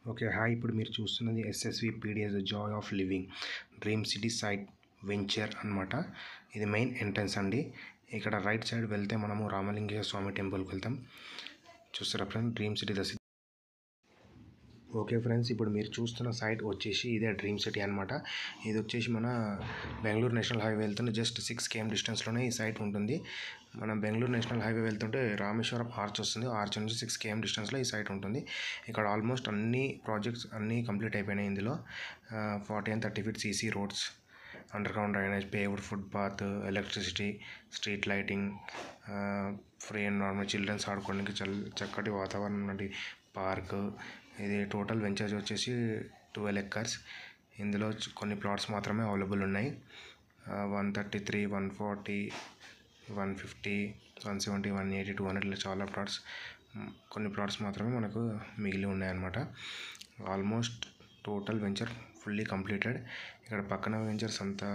Okay. Hi. ఇప్పుడు మీరు చూస్తున్నది SSV PDS joy of living dream city site venture అనమాట. ఇది మెయిన్ ఎంట్రన్స్ అండి. ఇక్కడ రైట్ సైడ్ వెళ్తే మనము రామలింగేశ్వర స్వామి టెంపుల్కి వెళ్తాం. చూస్తారా friends, dream city the city. Okay friends, ఇప్పుడు మీరు చూస్తున్న సైట్ వచ్చేసి ఇదే డ్రీమ్ సిటీ అనమాట. ఇది వచ్చేసి మన బెంగళూరు నేషనల్ హైవే వెళ్తుంటే జస్ట్ 6 km డిస్టెన్స్లోనే ఈ సైట్ ఉంటుంది. మనం బెంగళూరు నేషనల్ హైవే వెళ్తుంటే రామేశ్వరం ఆర్చ్ వస్తుంది. ఆర్చ్ నుంచి 6 km డిస్టెన్స్లో ఈ సైట్ ఉంటుంది. ఇక్కడ ఆల్మోస్ట్ అన్ని ప్రాజెక్ట్స్ అన్నీ కంప్లీట్ అయిపోయినాయి. ఇందులో 40 and 30 feet CC roads, underground drainage, paved footpath, electricity, street lighting, free and normal children's ఆడుకోవడానికి చక్కటి వాతావరణం నుండి పార్క్. ఇది టోటల్ వెంచర్స్ వచ్చేసి 12 acres. ఇందులో కొన్ని ప్లాట్స్ మాత్రమే అవైలబుల్ ఉన్నాయి. 133, 140, 150, 170, 180, 200 ఇలా చాలా ప్లాట్స్, కొన్ని ప్లాట్స్ మాత్రమే మనకు మిగిలి ఉన్నాయన్నమాట. Almost total venture fully completed. ఇక్కడ పక్కన వెంచర్స్ అంతా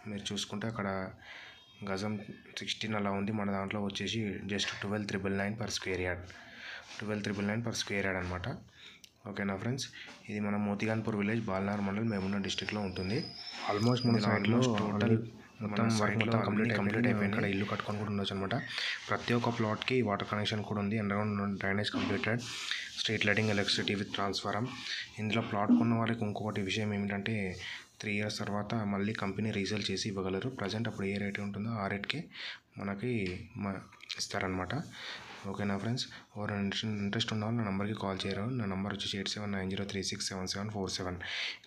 మీరు చూసుకుంటే అక్కడ గజం 16 అలా ఉంది. మన దాంట్లో వచ్చేసి just 12,999 per square yard. 12,999 per square yard అనమాట. ఓకేనా ఫ్రెండ్స్, ఇది మన మోతిగాన్పూర్ విలేజ్, బాల్నార్ మండల్, మహబూబ్నగర్ డిస్ట్రిక్ట్లో ఉంటుంది. ఆల్మోస్ట్ మన సైట్లో టోటల్ మొత్తం కంప్లీట్ అయిపోయింది. ఇక్కడ ఇల్లు కట్టుకొని కూడా ఉండొచ్చు అనమాట. ప్రతి ఒక్క ప్లాట్కి వాటర్ కనెక్షన్ కూడా ఉంది. Underground drainage completed, street lighting, electricity with transformer. ఇందులో ప్లాట్ కొన్న వాళ్ళకి ఇంకొకటి విషయం ఏమిటంటే 3 years తర్వాత మళ్ళీ కంపెనీ రీసేల్ చేసి ఇవ్వగలరు. ప్రజెంట్ అప్పుడు ఏ రేట్ ఉంటుందో ఆ రేట్కి మనకి ఇస్తారనమాట. ఓకేనా ఫ్రెండ్స్, ఎవరైనా ఇంట్రెస్ట్ ఉన్న వాళ్ళు నా నెంబర్కి కాల్ చేయరు. నా నెంబర్ వచ్చేసి 8790367747.